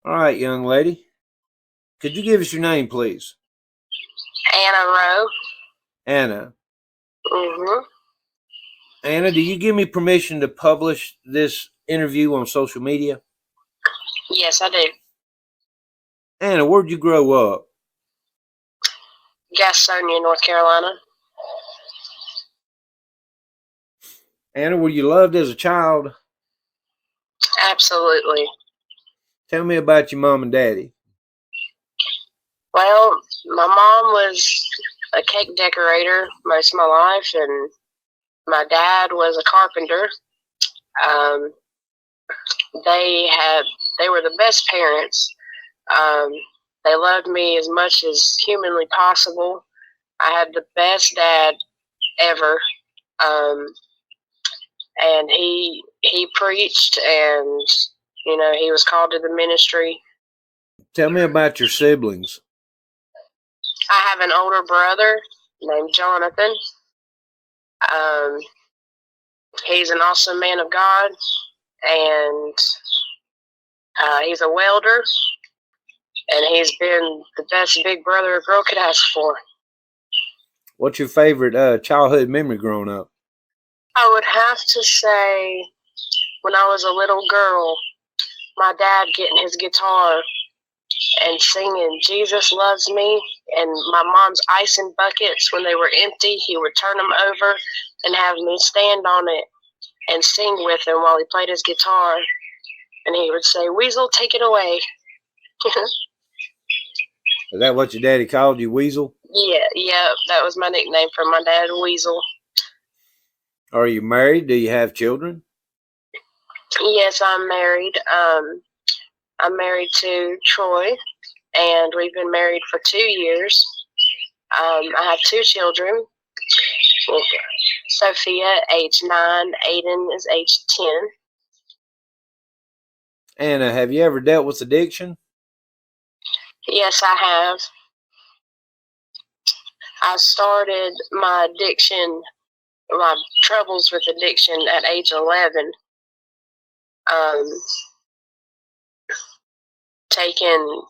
All right, young lady. Could you give us your name, please? Anna Rowe. Anna. Mm-hmm. Anna, do you give me permission to publish this interview on social media? Yes, I do. Anna, where'd you grow up? Gastonia, North Carolina. Anna, were you loved as a child? Absolutely. Tell me about your mom and daddy. Well, my mom was a cake decorator most of my life, and my dad was a carpenter. Um, they were the best parents. Um, they loved me as much as humanly possible. I had the best dad ever. Um, and he preached, and he was called to the ministry. Tell me about your siblings. I have an older brother named Jonathan. Um, he's an awesome man of God, and he's a welder, and he's been the best big brother a girl could ask for. What's your favorite childhood memory growing up? I would have to say when I was a little girl, my dad getting his guitar and singing Jesus Loves Me, and my mom's icing buckets, when they were empty, he would turn them over and have me stand on it and sing with him while he played his guitar, and he would say, "Weasel, take it away." Is that what your daddy called you, Weasel? Yeah, that was my nickname for my dad, Weasel. Are you married? Do you have children? Yes, I'm married. I'm married to Troy, and we've been married for 2 years. I have 2 children. Sophia, age 9. Aiden is age 10. Anna, have you ever dealt with addiction? Yes, I have. I started my troubles with addiction at age 11. Taking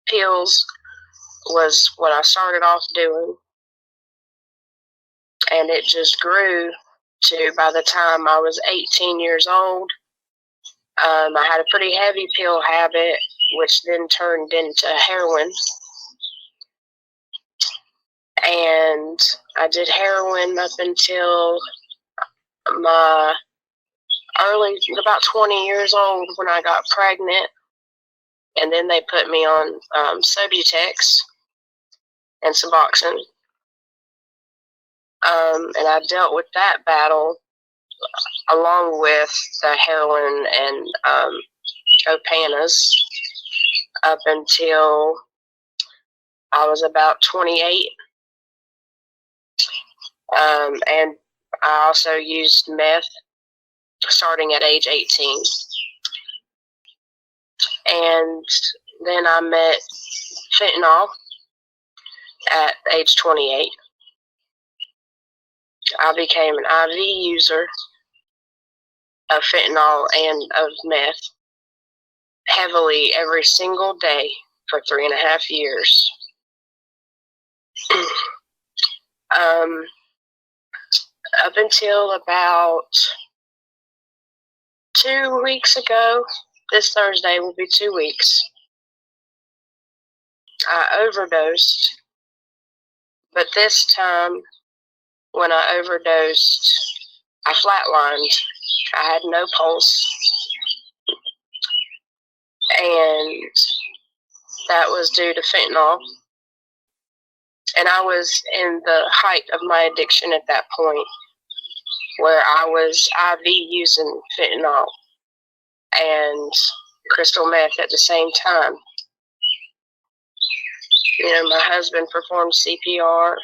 pills was what I started off doing, and it just grew to, by the time I was 18 years old, I had a pretty heavy pill habit, which then turned into heroin. And I did heroin up until about 20 years old, when I got pregnant. And then they put me on Subutex and Suboxone. And I dealt with that battle along with the heroin and Opanas up until I was about 28. And I also used meth starting at age 18. And then I met fentanyl at age 28. I became an IV user of fentanyl and of meth heavily every single day for 3.5 years. Up until about 2 weeks ago, this Thursday will be 2 weeks, I overdosed. But this time, when I overdosed, I flatlined. I had no pulse. And that was due to fentanyl. And I was in the height of my addiction at that point, where I was IV using fentanyl and crystal meth at the same time. My husband performed CPR.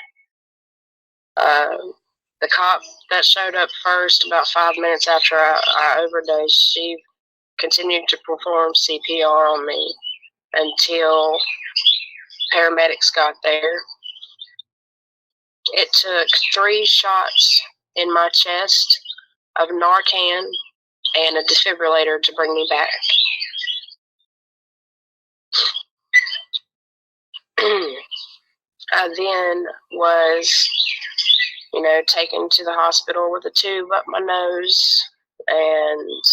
The cop that showed up first, about 5 minutes after I overdosed, she continued to perform CPR on me until paramedics got there. It took 3 shots in my chest of Narcan and a defibrillator to bring me back. I then was, taken to the hospital with a tube up my nose, and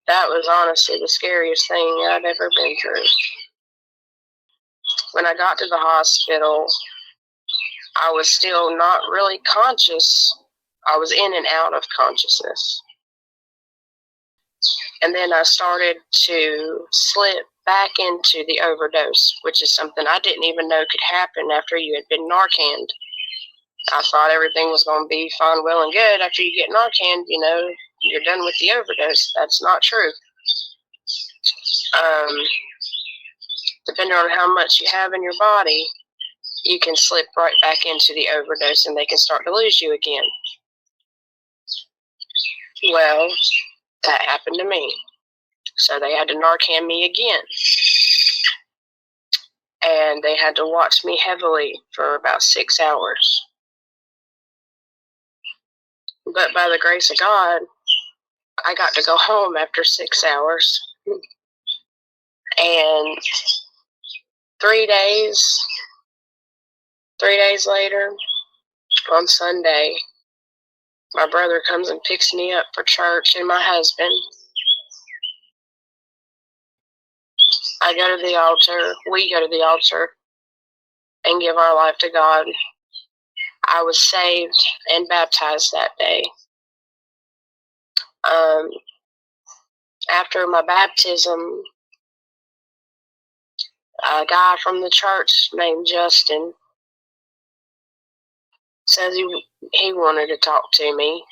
that was honestly the scariest thing I'd ever been through. When I got to the hospital, I was still not really conscious. I was in and out of consciousness. And then I started to slip back into the overdose, which is something I didn't even know could happen after you had been Narcaned. I thought everything was going to be fine, well, and good. After you get Narcaned, you're done with the overdose. That's not true. Depending on how much you have in your body, you can slip right back into the overdose and they can start to lose you again. Well, that happened to me. So they had to Narcan me again. And they had to watch me heavily for about 6 hours. But by the grace of God, I got to go home after 6 hours. And 3 days later, on Sunday, my brother comes and picks me up for church, and my husband. I go to the altar, we go to the altar, and give our life to God. I was saved and baptized that day. After my baptism, a guy from the church named Justin says he wanted to talk to me.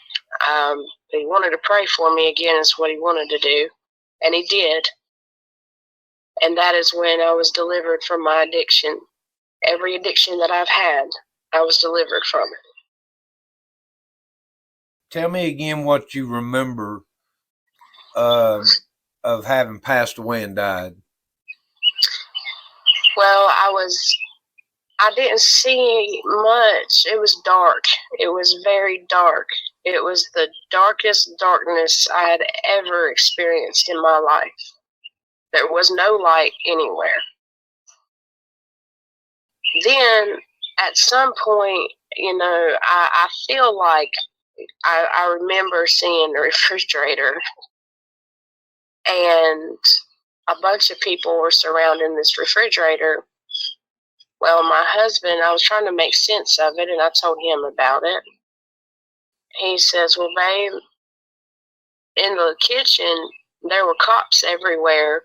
He wanted to pray for me again is what he wanted to do, and he did. And that is when I was delivered from my addiction. Every addiction that I've had, I was delivered from it. Tell me again what you remember of having passed away and died. Well, I didn't see much. It was dark. It was very dark. It was the darkest darkness I had ever experienced in my life. There was no light anywhere. Then, at some point, I feel like I remember seeing a refrigerator, and a bunch of people were surrounding this refrigerator. Well, my husband, I was trying to make sense of it, and I told him about it. He says, well, babe, in the kitchen, there were cops everywhere.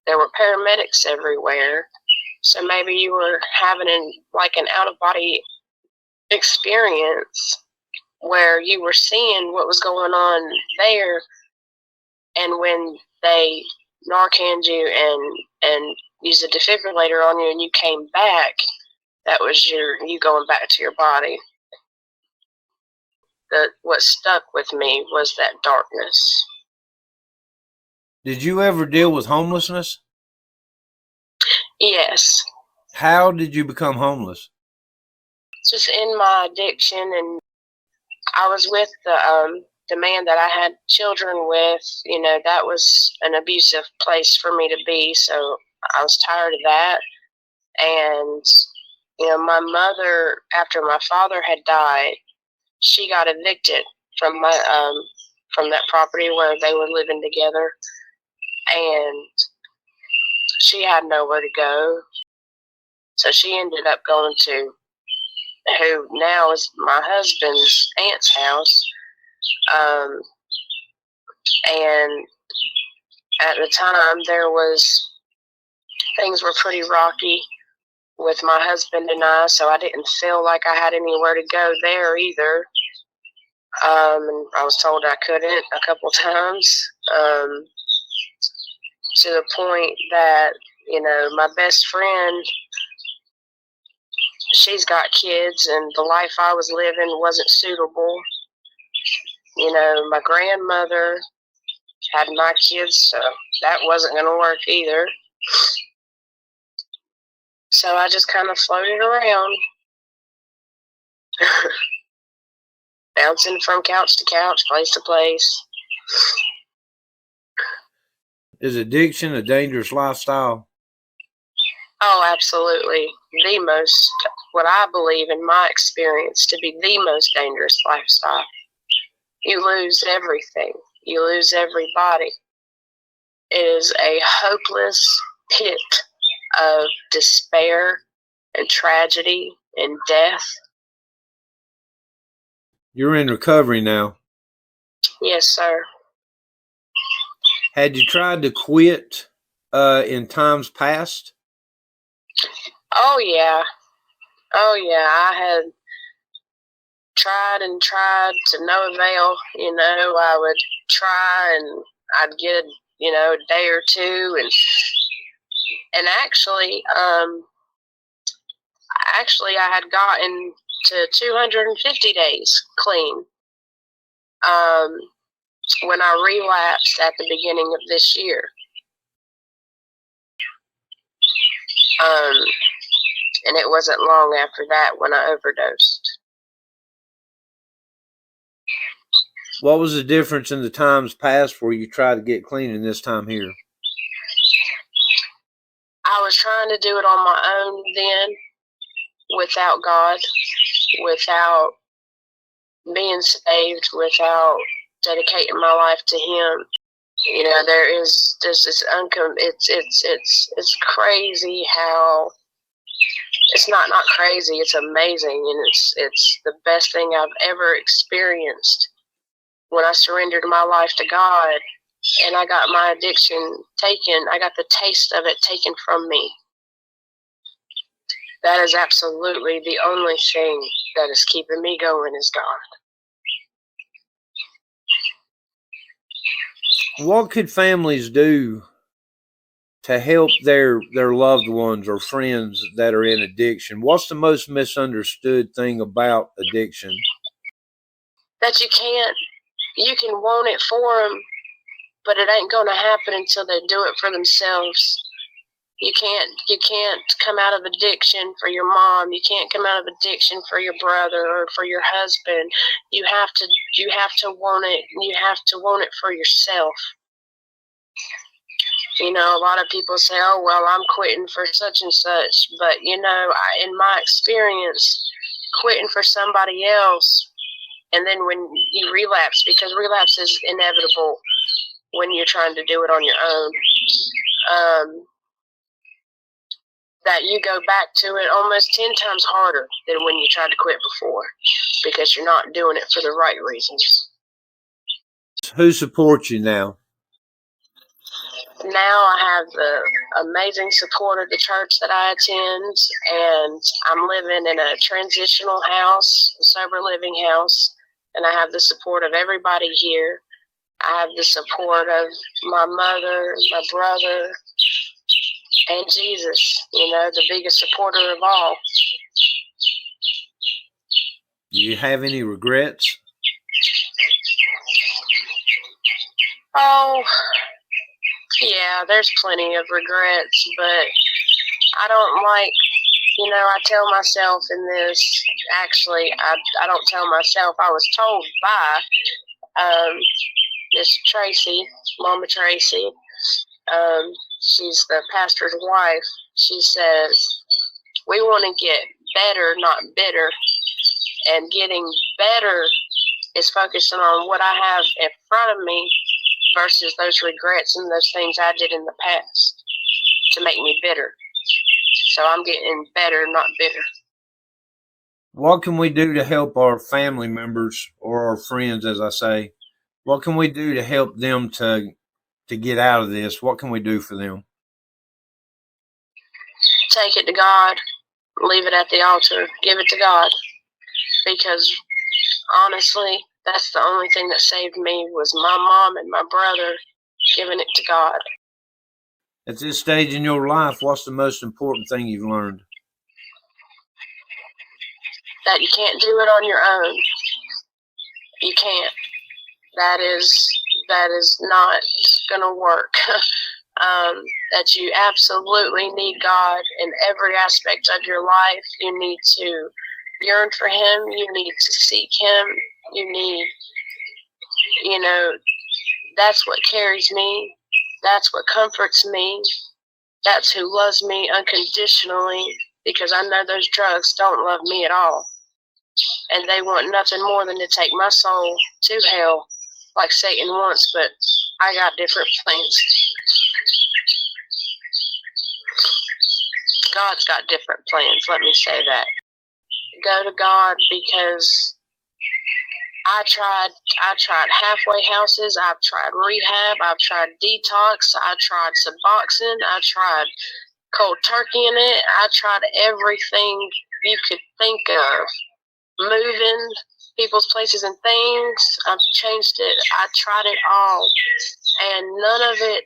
There were paramedics everywhere. So maybe you were having an out-of-body experience where you were seeing what was going on there, and when they Narcaned you and used a defibrillator on you and you came back, that was you going back to your body. What stuck with me was that darkness. Did you ever deal with homelessness? Yes. How did you become homeless? Just in my addiction, and I was with the man that I had children with. That was an abusive place for me to be, so I was tired of that. And my mother, after my father had died, she got evicted from that property where they were living together, and she had nowhere to go. So she ended up going to who now is my husband's aunt's house. And at the time, things were pretty rocky with my husband and I, so I didn't feel like I had anywhere to go there either. And I was told I couldn't a couple times, to the point that, my best friend, she's got kids, and the life I was living wasn't suitable. My grandmother had my kids, so that wasn't going to work either. So I just kind of floated around, bouncing from couch to couch, place to place. Is addiction a dangerous lifestyle? Oh, absolutely. The most, what I believe in my experience to be the most dangerous lifestyle. You lose everything. You lose everybody. It is a hopeless pit of despair and tragedy and death. You're in recovery now. Yes, sir. Had you tried to quit in times past? Oh, yeah. Oh, yeah. I had tried and tried to no avail. You know, I would try and I'd get, a day or two. And actually, I had gotten to 250 days clean when I relapsed at the beginning of this year. And it wasn't long after that when I overdosed. What was the difference in the times past where you tried to get clean and this time here? I was trying to do it on my own then, without God, without being saved, without dedicating my life to Him. You know, there's this it's crazy how it's not crazy, it's amazing, and it's the best thing I've ever experienced when I surrendered my life to God and I got my addiction taken. I got the taste of it taken from me. That is absolutely the only thing that is keeping me going is God. What could families do to help their loved ones or friends that are in addiction? What's the most misunderstood thing about addiction? That you can want it for them, but it ain't going to happen until they do it for themselves. You can't come out of addiction for your mom. You can't come out of addiction for your brother or for your husband. You have to want it. You have to want it for yourself. You know, a lot of people say, "Oh, well, I'm quitting for such and such," but in my experience, quitting for somebody else, and then when you relapse, because relapse is inevitable when you're trying to do it on your own. That you go back to it almost 10 times harder than when you tried to quit before, because you're not doing it for the right reasons. Who supports you now? Now I have the amazing support of the church that I attend, and I'm living in a transitional house, a sober living house, and I have the support of everybody here. I have the support of my mother, my brother, and Jesus, the biggest supporter of all. Do you have any regrets? Oh, yeah, there's plenty of regrets, but I don't like, I tell myself in this, actually, I don't tell myself, I was told by Miss Tracy, Mama Tracy, she's the pastor's wife. She says, we want to get better, not bitter, and getting better is focusing on what I have in front of me versus those regrets and those things I did in the past to make me bitter. So I'm getting better, not bitter. What can we do to help our family members or our friends, as I say? What can we do to help them to get out of this? What can we do for them? Take it to God. Leave it at the altar. Give it to God. Because honestly, that's the only thing that saved me was my mom and my brother giving it to God. At this stage in your life, what's the most important thing you've learned? That you can't do it on your own. You can't. That is not going to work. That you absolutely need God in every aspect of your life. You need to yearn for Him. You need to seek Him. You need, that's what carries me. That's what comforts me. That's who loves me unconditionally, because I know those drugs don't love me at all. And they want nothing more than to take my soul to hell like Satan wants, but I got different plans. God's got different plans, let me say that. Go to God, because I tried halfway houses, I've tried rehab, I've tried detox, I tried Suboxone, I tried cold turkey in it, I tried everything you could think of. Moving people's places and things, I've changed it, I tried it all, and none of it,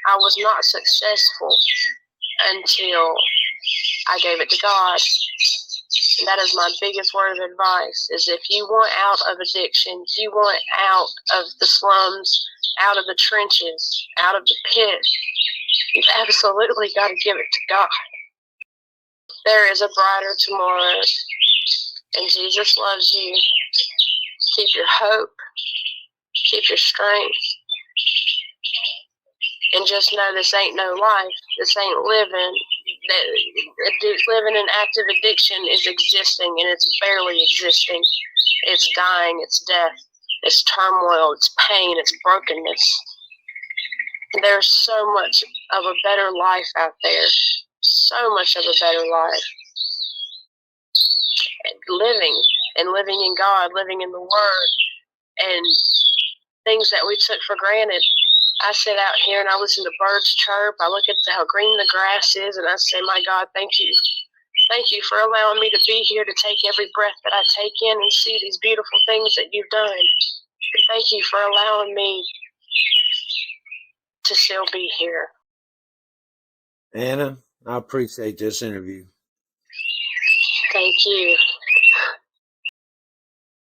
I was not successful until I gave it to God. And that is my biggest word of advice, is if you want out of addiction, if you want out of the slums, out of the trenches, out of the pit, you've absolutely got to give it to God. There is a brighter tomorrow, and Jesus loves you. Keep your hope, keep your strength, and just know this ain't no life. This ain't living. Living in active addiction is existing, and it's barely existing. It's dying, it's death, it's turmoil, it's pain, it's brokenness. There's so much of a better life out there. So much of a better life. Living in God, living in the Word, and things that we took for granted. I sit out here and I listen to birds chirp. I look at how green the grass is, and I say, my God, thank you. Thank you for allowing me to be here, to take every breath that I take in and see these beautiful things that you've done. Thank you for allowing me to still be here. Anna, I appreciate this interview. Thank you.